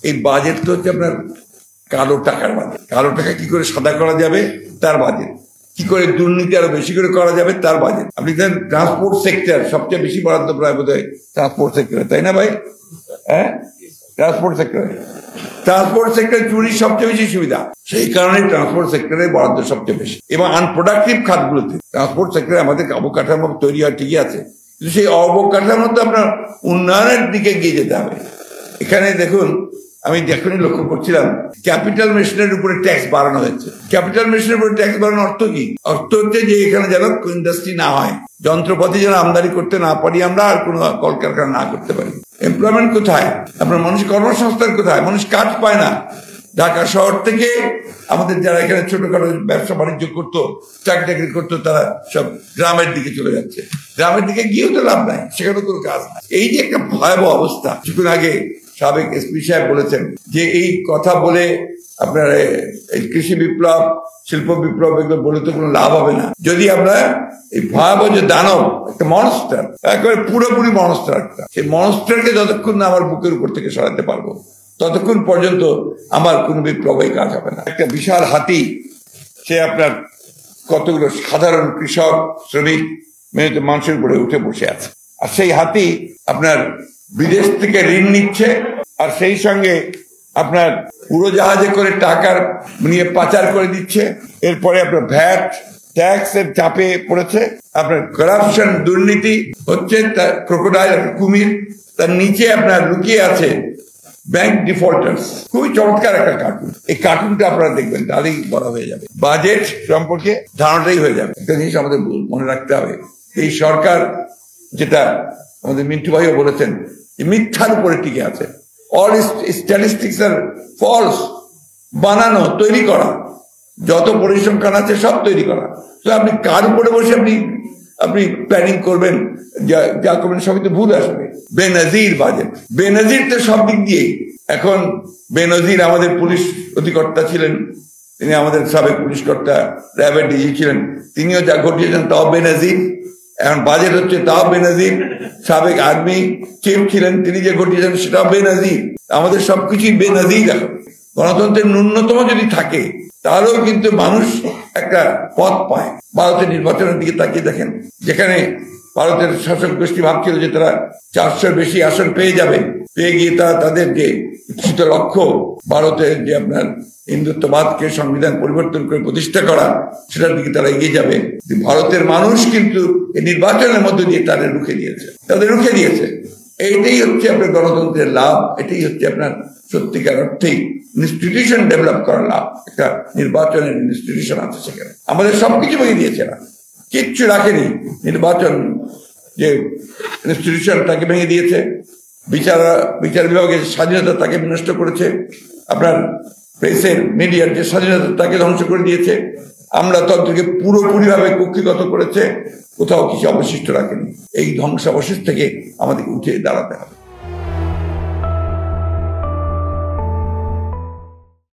এই বাজেট তো হচ্ছে আপনার কালো টাকার বাজেট। কালো টাকা কি করে সাদা করা যাবে তার বাজেট, কি করে দুর্নীতি আরো বেশি করে করা যাবে তার বাজেট। আপনি দেখেন ট্রান্সপোর্ট সেক্টর সবচেয়ে বেশি বরাদ্দ প্রায় বোধ হয় ট্রান্সপোর্ট সেক্টরে, তাই না ভাই? হ্যাঁ, ট্রান্সপোর্ট সেক্টরে চুরির সবচেয়ে বেশি সুবিধা, সেই কারণে ট্রান্সপোর্ট সেক্টরে বরাদ্দ সবচেয়ে বেশি। এবং আনপ্রোডাক্টিভ খাতগুলোতে ট্রান্সপোর্ট সেক্টরে আমাদের অবকাঠামো তৈরি হয় ঠিকই আছে, কিন্তু সেই অবকাঠামোতে আপনার উন্নয়নের দিকে এগিয়ে যেতে হবে। এখানে দেখুন, আমি এখনই লক্ষ্য করছিলাম ক্যাপিটাল মেশিনের উপরে ট্যাক্স বাড়ানো হয়েছে। ক্যাপিটাল মেশিনের উপরে ট্যাক্স বাড়ানোর অর্থ কি? অর্থ হচ্ছে যে এখানে যেন ইন্ডাস্ট্রি না হয়, যন্ত্রপাতি যেন আমদানি করতে না পারি আমরা, আর কোনো কলকারখানা না করতে পারি। এমপ্লয়মেন্ট কোথায়? আপনার মানুষ কর্মসংস্থান কোথায়? মানুষ কাজ পায় না। ঢাকা শহর থেকে আমাদের যারা এখানে ছোটখাটো ব্যবসা বাণিজ্য করতো, চাকরি টাকরি করতো, তারা সব গ্রামের দিকে চলে যাচ্ছে। গ্রামের দিকে গিয়েও তো লাভ নাই, সেখানে কোনো কাজ নাই। এই যে একটা ভয়াবহ অবস্থা, কিছুক্ষণ আগে সাবেক এসপি সাহেব বলেছেন যে এই কথা বলে আপনার এই কৃষি বিপ্লব, শিল্প বিপ্লব এগুলো বলে তো কোনো লাভ হবে না, যদি আমরা এই ভয়াবহ যে দানব, একটা মনস্টার, একেবারে পুরোপুরি মনস্টার, একটা সেই মনস্টারকে যতক্ষণ না আমার বুকের উপর থেকে সরাতে পারবো ততক্ষণ পর্যন্ত আমার কোনো বিপ্লবেই কাজ হবে না। একটা বিশাল হাতি, সে আপনার কতগুলো সাধারণ কৃষক, শ্রমিক, মেহনতি মানুষের উপরে উঠে বসে আছে। আর সেই হাতি আপনার বিদেশ থেকে ঋণ নিচ্ছে, আর সেই সঙ্গে আপনার উড়োজাহাজে করে টাকার নিয়ে পাচার করে দিচ্ছে। এরপরে আপনার ভ্যাট ট্যাক্স এর চাপে পড়েছে, আপনার করাপশন, দুর্নীতি হচ্ছে, তার ক্রোকোডাইল কুমির, তার নিচে আপনার লুকিয়ে আছে ব্যাংক ডিফল্টার্স। খুবই চমৎকার একটা কার্টুন। এই কার্টুনটা আপনারা দেখবেন, তাহলেই বড় হয়ে যাবে, বাজেট সম্পর্কে ধারণাটাই হয়ে যাবে। একটা জিনিস আমাদের মনে রাখতে হবে, এই সরকার, যেটা আমাদের মিন্টু ভাইও বলেছেন, মিথ্যার উপরে টিকে আছে। অল স্ট্যাটিস্টিক্স আর ফলস, বানানো, তৈরি করা, যত পরিসংখ্যান আছে সব তৈরি করা। তো আপনি কার উপরে বসে আপনি প্ল্যানিং করবেন, যা করবেন সবই তো ভুল আসবে। বেনজির বাজেট, বেনজির তো সব দিক দিয়েই। এখন বেনজির আমাদের পুলিশ অধিকর্তা ছিলেন, তিনি আমাদের সাবেক পুলিশ কর্তা, র্যাবের ডিজি ছিলেন, তিনিও যা ঘটিয়েছেন তাও বেনজির। এখন বাজেট হচ্ছে তাও বেনজির। সাবেক আর্মি চিফ ছিলেন, তিনি যে ঘটিয়েছেন সেটাও বেনজির। আমাদের সবকিছুই বেনজির। এখন গণতন্ত্রের ন্যূনতম যদি থাকে তাহলেও কিন্তু মানুষ একটা পথ পায়। ভারতের নির্বাচনের দিকে তাকিয়ে দেখেন, যেখানে ভারতের শাসক গোষ্ঠী ভাবছিল যে তারা 400 বেশি আসন পেয়ে যাবে, পেয়ে গিয়ে তারা তাদের যে ইচ্ছিত লক্ষ্য, ভারতের যে আপনার হিন্দুত্ববাদকে সংবিধান পরিবর্তন করে প্রতিষ্ঠা করা, সেটার দিকে তারা এগিয়ে যাবে। ভারতের মানুষ কিন্তু এই নির্বাচনের মধ্যে দিয়ে তাদের রুখে দিয়েছে। এইটাই হচ্ছে আপনার গণতন্ত্রের লাভ, এটাই হচ্ছে আপনার সত্যিকার অর্থেই ইনস্টিটিউশন ডেভেলপ করার লাভ। একটা নির্বাচনের ইনস্টিটিউশন আছে সেখানে, আমাদের সবকিছু ভেঙে দিয়েছে না, কিচ্ছু রাখেনি। নির্বাচন যে ইনস্টিটিউশন তাকে ভেঙে দিয়েছে, বিচার বিভাগের স্বাধীনতা তাকে বিনষ্ট করেছে, আপনার প্রেসের, মিডিয়ার যে স্বাধীনতা তাকে ধ্বংস করে দিয়েছে, আমলাতন্ত্রকে পুরোপুরিভাবে কক্ষিগত করেছে, কোথাও কিছু অবশিষ্ট রাখেনি। এই ধ্বংসাবশেষ থেকে আমাদেরকে উঠে দাঁড়াতে হবে।